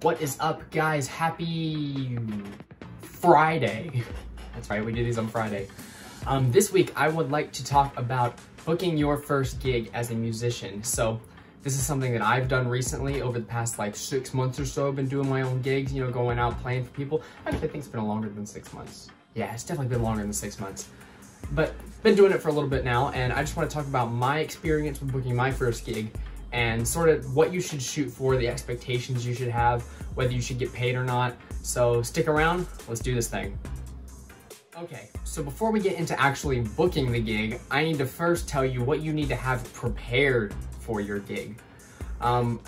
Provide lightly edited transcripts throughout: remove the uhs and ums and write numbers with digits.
What is up, guys? Happy Friday. That's right, we do these on Friday. This week, I would like to talk about booking your first gig as a musician. So this is something that I've done recently over the past like 6 months or so. I've been doing my own gigs, you know, going out playing for people. Actually, I think it's been longer than 6 months. Yeah, it's definitely been longer than 6 months. But been doing it for a little bit now, and I just want to talk about my experience with booking my first gig and sort of what you should shoot for, the expectations you should have, whether you should get paid or not. So stick around, let's do this thing. Okay, so before we get into actually booking the gig, I need to first tell you what you need to have prepared for your gig. From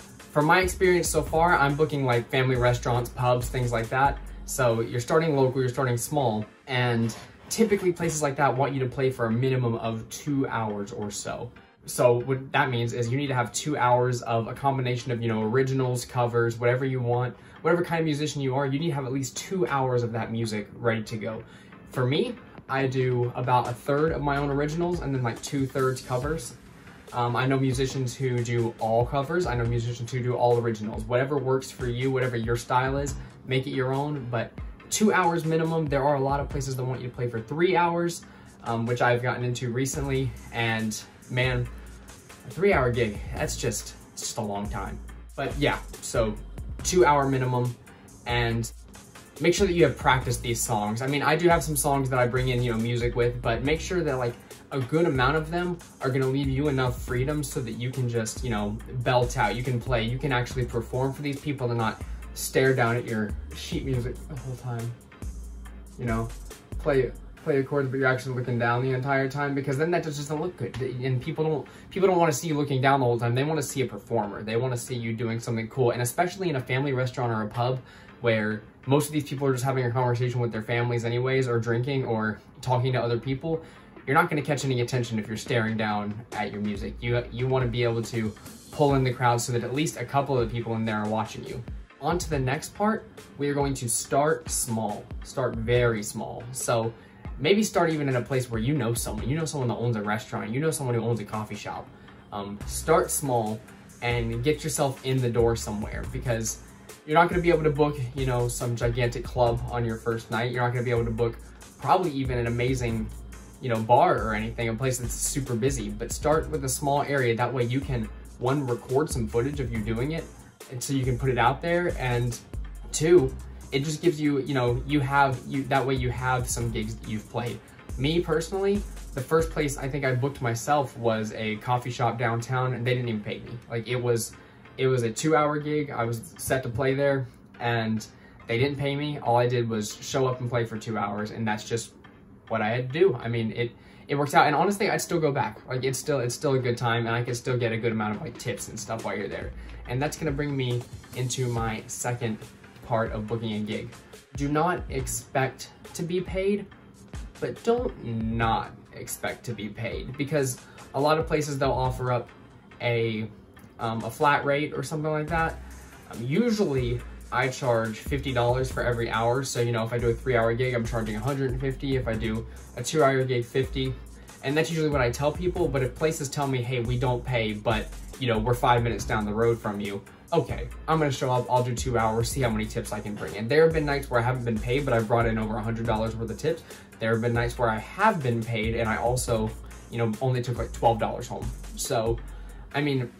my experience so far, I'm booking like family restaurants, pubs, things like that. So you're starting local, you're starting small, and typically places like that want you to play for a minimum of 2 hours or so. So what that means is you need to have 2 hours of a combination of, you know, originals, covers, whatever you want, whatever kind of musician you are, you need to have at least 2 hours of that music ready to go. For me, I do about 1/3 of my own originals and then like 2/3 covers. I know musicians who do all covers. I know musicians who do all originals. Whatever works for you, whatever your style is, make it your own, but 2 hours minimum. There are a lot of places that want you to play for 3 hours, which I've gotten into recently, and man, a 3-hour gig, it's just a long time. But yeah, so 2 hour minimum, and make sure that you have practiced these songs. I mean, I do have some songs that I bring in, you know, music with, but make sure that like a good amount of them are gonna leave you enough freedom so that you can just, you know, belt out, you can play, you can actually perform for these people to not stare down at your sheet music the whole time. You know, play your chords, but you're actually looking down the entire time, because then that just doesn't look good. And people don't want to see you looking down the whole time. They want to see a performer. They want to see you doing something cool. And especially in a family restaurant or a pub where most of these people are just having a conversation with their families anyways, or drinking or talking to other people, you're not going to catch any attention if you're staring down at your music. You want to be able to pull in the crowd so that at least a couple of the people in there are watching you. On to the next part, we are going to start small. Start very small. So maybe start even in a place where you know someone that owns a restaurant, you know someone who owns a coffee shop. Start small and get yourself in the door somewhere, because you're not gonna be able to book, you know, some gigantic club on your first night. You're not gonna be able to book probably even an amazing, you know, bar or anything, a place that's super busy. But start with a small area. That way you can, one, record some footage of you doing it, and so you can put it out there, and two, it just gives you, you know, that way you have some gigs that you've played. Me personally, the first place I think I booked myself was a coffee shop downtown, and they didn't even pay me. Like it was a 2-hour gig. I was set to play there, and they didn't pay me. All I did was show up and play for 2 hours, and that's just what I had to do. I mean, it worked out, and honestly, I'd still go back. Like it's still a good time, and I could still get a good amount of like tips and stuff while you're there. And that's gonna bring me into my second part of booking a gig. Do not expect to be paid, but don't not expect to be paid, because a lot of places they'll offer up a flat rate or something like that. Usually I charge $50 for every hour. So, you know, if I do a 3-hour gig, I'm charging $150. If I do a 2-hour gig, $50. And that's usually what I tell people. But if places tell me, hey, we don't pay, but you know, we're 5 minutes down the road from you, okay, I'm gonna show up, I'll do 2 hours, see how many tips I can bring in. There have been nights where I haven't been paid, but I've brought in over $100 worth of tips. There have been nights where I have been paid, and I also, you know, only took like $12 home. So, I mean,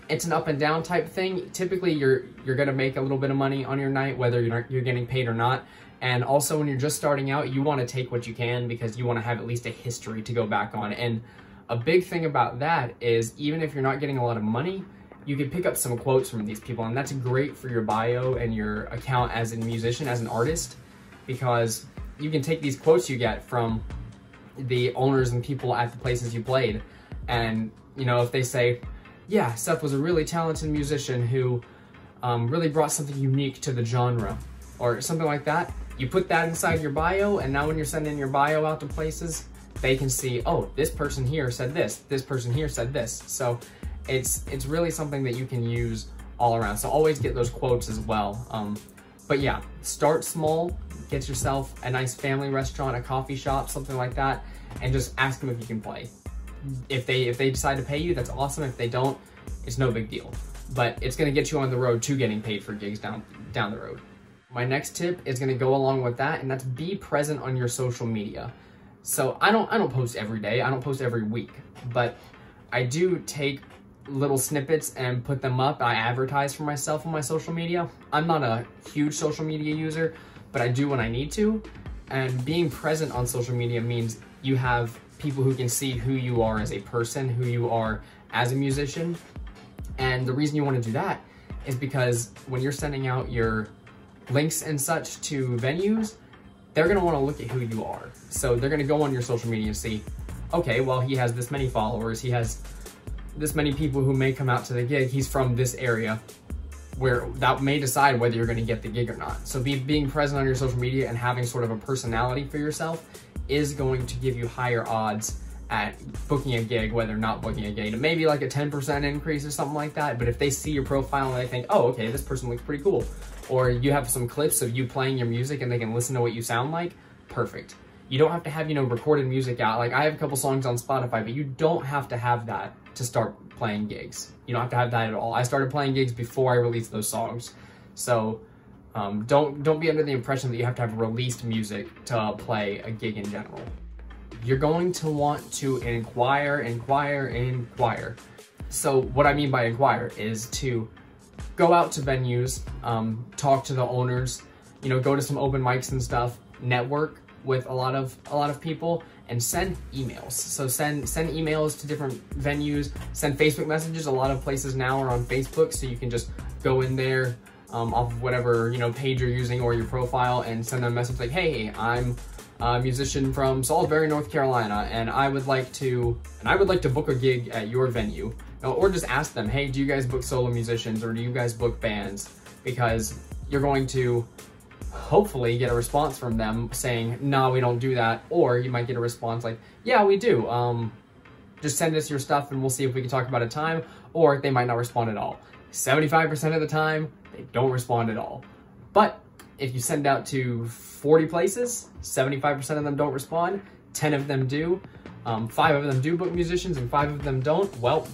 it's an up and down type thing. Typically, you're gonna make a little bit of money on your night, whether you're getting paid or not. And also, when you're just starting out, you wanna take what you can, because you wanna have at least a history to go back on. And a big thing about that is, even if you're not getting a lot of money, you can pick up some quotes from these people, and that's great for your bio and your account as a musician, as an artist, because you can take these quotes you get from the owners and people at the places you played, and, you know, if they say, yeah, Seth was a really talented musician who really brought something unique to the genre, or something like that, you put that inside your bio, and now when you're sending your bio out to places, they can see, oh, this person here said this person here said this. So it's really something that you can use all around. So always get those quotes as well. But yeah, start small, get yourself a nice family restaurant, a coffee shop, something like that, and just ask them if you can play. If they decide to pay you, that's awesome. If they don't, it's no big deal. but it's going to get you on the road to getting paid for gigs down the road. My next tip is going to go along with that, and that's be present on your social media. So I don't post every day, I don't post every week, but I do take little snippets and put them up. I advertise for myself on my social media. I'm not a huge social media user, but I do when I need to. And being present on social media means you have people who can see who you are as a person, who you are as a musician. And the reason you want to do that is because when you're sending out your links and such to venues, they're going to want to look at who you are. So they're going to go on your social media and see, okay, well, he has this many followers, he has this many people who may come out to the gig, he's from this area, where that may decide whether you're going to get the gig or not. So being present on your social media and having sort of a personality for yourself is going to give you higher odds at booking a gig, whether or not booking a gig. It may be like a 10% increase or something like that, but if they see your profile and they think, oh, okay, this person looks pretty cool, or you have some clips of you playing your music and they can listen to what you sound like, perfect. You don't have to have, recorded music out. Like, I have a couple songs on Spotify, but you don't have to have that to start playing gigs. You don't have to have that at all. I started playing gigs before I released those songs. So don't be under the impression that you have to have released music to play a gig in general. You're going to want to inquire. So what I mean by inquire is to go out to venues, talk to the owners, go to some open mics and stuff, network with a lot of people, and send emails. So send emails to different venues, send Facebook messages. A lot of places now are on Facebook, so you can just go in there off of whatever page you're using or your profile and send them a message like, hey, I'm a musician from Salisbury, North Carolina, and I would like to book a gig at your venue. Or just ask them, hey, do you guys book solo musicians or do you guys book bands? Because you're going to hopefully get a response from them saying, no, we don't do that. Or you might get a response like, yeah, we do. Just send us your stuff and we'll see if we can talk about a time. Or they might not respond at all. 75% of the time, they don't respond at all. But if you send out to 40 places, 75% of them don't respond, 10 of them do, 5 of them do book musicians and 5 of them don't, well,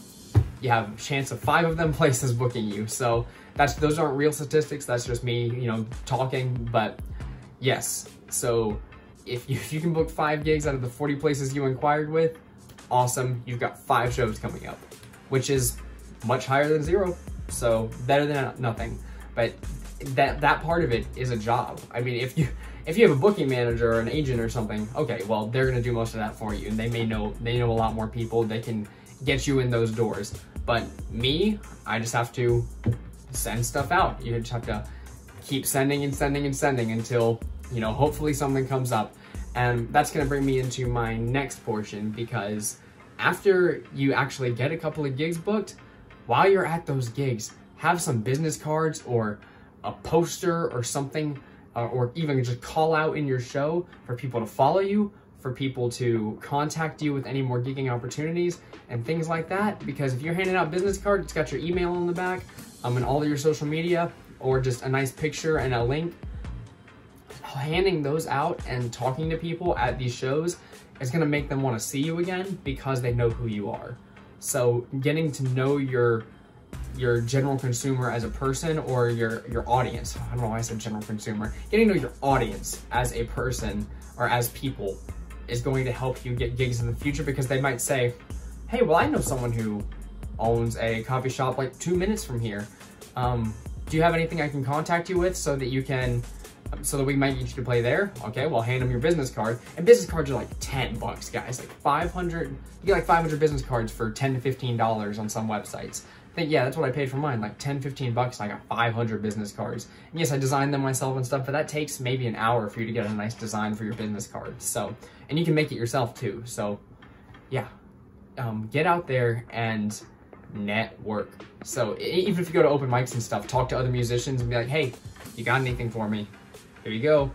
you have a chance of 5 of them places booking you. So those aren't real statistics, that's just me, talking, but yes. So if you can book 5 gigs out of the 40 places you inquired with, awesome, you've got 5 shows coming up, which is much higher than 0, so better than nothing. But that part of it is a job. I mean, if you have a booking manager or an agent or something, okay, well, they're gonna do most of that for you, and they know a lot more people, they can get you in those doors. But me, I just have to send stuff out. You just have to keep sending and sending and sending until, hopefully something comes up. And that's gonna bring me into my next portion, because after you actually get a couple of gigs booked, while you're at those gigs, have some business cards or a poster or something, or even just call out in your show for people to follow you, for people to contact you with any more gigging opportunities and things like that. Because if you're handing out business cards, it's got your email on the back, and all of your social media, or just a nice picture and a link, handing those out and talking to people at these shows is gonna make them wanna see you again because they know who you are. So getting to know your general consumer as a person, or your audience, I don't know why I said general consumer, getting to know your audience as a person or as people is going to help you get gigs in the future, because they might say, hey, well, I know someone who owns a coffee shop like 2 minutes from here. Do you have anything I can contact you with so that we might get you to play there? Okay, well, hand them your business card. And business cards are like 10 bucks, guys. Like 500, you get like 500 business cards for $10 to $15 on some websites. I think, yeah, that's what I paid for mine, like 10, 15 bucks, and I got 500 business cards. And yes, I designed them myself and stuff, but that takes maybe an hour for you to get a nice design for your business card. So, and you can make it yourself too. So yeah, get out there and network. So even if you go to open mics and stuff, talk to other musicians and be like, hey, you got anything for me? Here you go.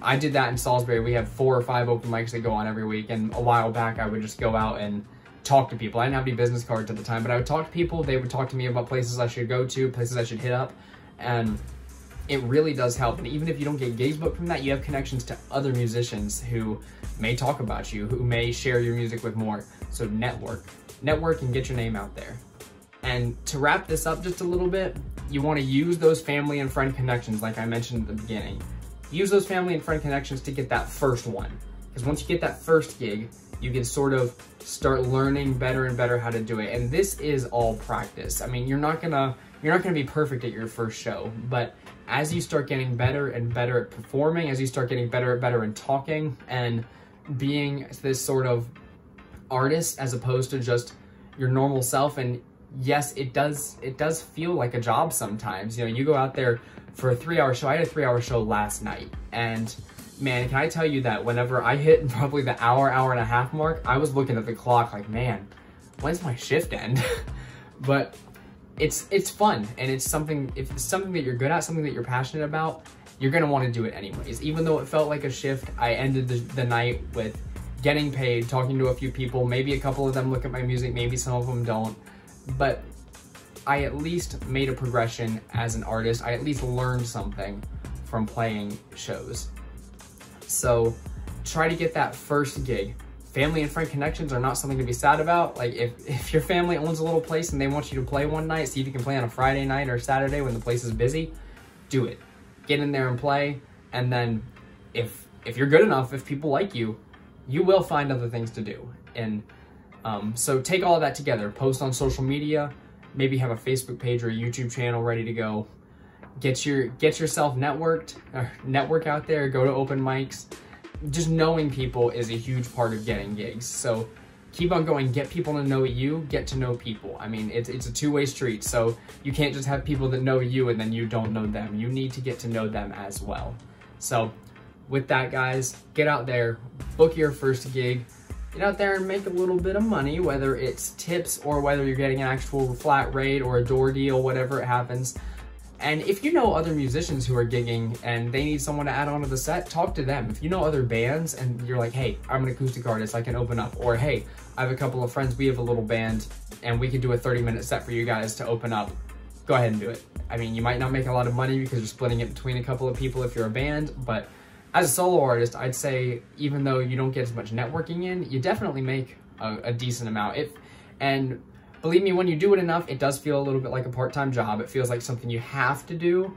I did that in Salisbury. We have 4 or 5 open mics that go on every week, and a while back I would just go out and talk to people. I didn't have any business cards at the time, but I would talk to people. They would talk to me about places I should go to, places I should hit up, and it really does help. And even if you don't get gigs booked from that, you have connections to other musicians who may talk about you, who may share your music with more. So network and get your name out there. And to wrap this up just a little bit, you want to use those family and friend connections like I mentioned at the beginning. Use those family and friend connections to get that first one. Because once you get that first gig, you can sort of start learning better and better how to do it. And this is all practice. I mean, you're not gonna be perfect at your first show, but as you start getting better and better at performing, as you start getting better and better in talking and being this sort of artist as opposed to just your normal self, and yes, it does feel like a job sometimes. You know, you go out there for a 3-hour show. I had a 3-hour show last night, and man, can I tell you that whenever I hit probably the hour and a half mark, I was looking at the clock like, man, when's my shift end? But it's fun, and it's something, if it's something that you're good at, something that you're passionate about, you're gonna want to do it anyways. Even though it felt like a shift, I ended the night with getting paid, talking to a few people. Maybe a couple of them look at my music, maybe some of them don't, but I at least made a progression as an artist. I at least learned something from playing shows. So try to get that first gig. Family and friend connections are not something to be sad about. Like if your family owns a little place and they want you to play one night, see if you can play on a Friday night or Saturday when the place is busy, do it. Get in there and play. And then if you're good enough, if people like you, you will find other things to do. And so take all of that together, post on social media, maybe have a Facebook page or a YouTube channel ready to go. Get yourself network out there, go to open mics. Just knowing people is a huge part of getting gigs. So keep on going, get people to know you, get to know people. I mean, it's a two-way street, so you can't just have people that know you and then you don't know them. You need to get to know them as well. So with that, guys, get out there, book your first gig, get out there and make a little bit of money, whether it's tips or whether you're getting an actual flat rate or a door deal, whatever it happens. And if you know other musicians who are gigging and they need someone to add on to the set, talk to them. If you know other bands and you're like, hey, I'm an acoustic artist, I can open up. Or hey, I have a couple of friends, we have a little band and we could do a 30-minute set for you guys to open up. Go ahead and do it. I mean, you might not make a lot of money because you're splitting it between a couple of people if you're a band, but as a solo artist, I'd say even though you don't get as much networking in, you definitely make a decent amount. And believe me, when you do it enough, it does feel a little bit like a part-time job. It feels like something you have to do,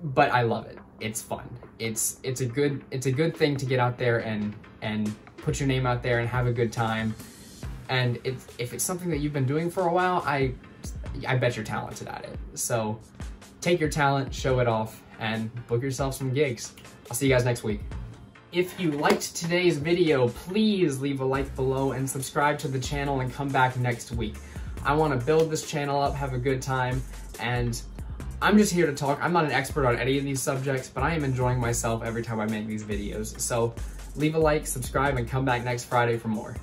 but I love it. It's fun. It's a good thing to get out there and put your name out there and have a good time. And if it's something that you've been doing for a while, I bet you're talented at it. So take your talent, show it off, and book yourself some gigs. I'll see you guys next week. If you liked today's video, please leave a like below and subscribe to the channel and come back next week. I want to build this channel up, have a good time, and I'm just here to talk. I'm not an expert on any of these subjects, but I am enjoying myself every time I make these videos. So leave a like, subscribe, and come back next Friday for more.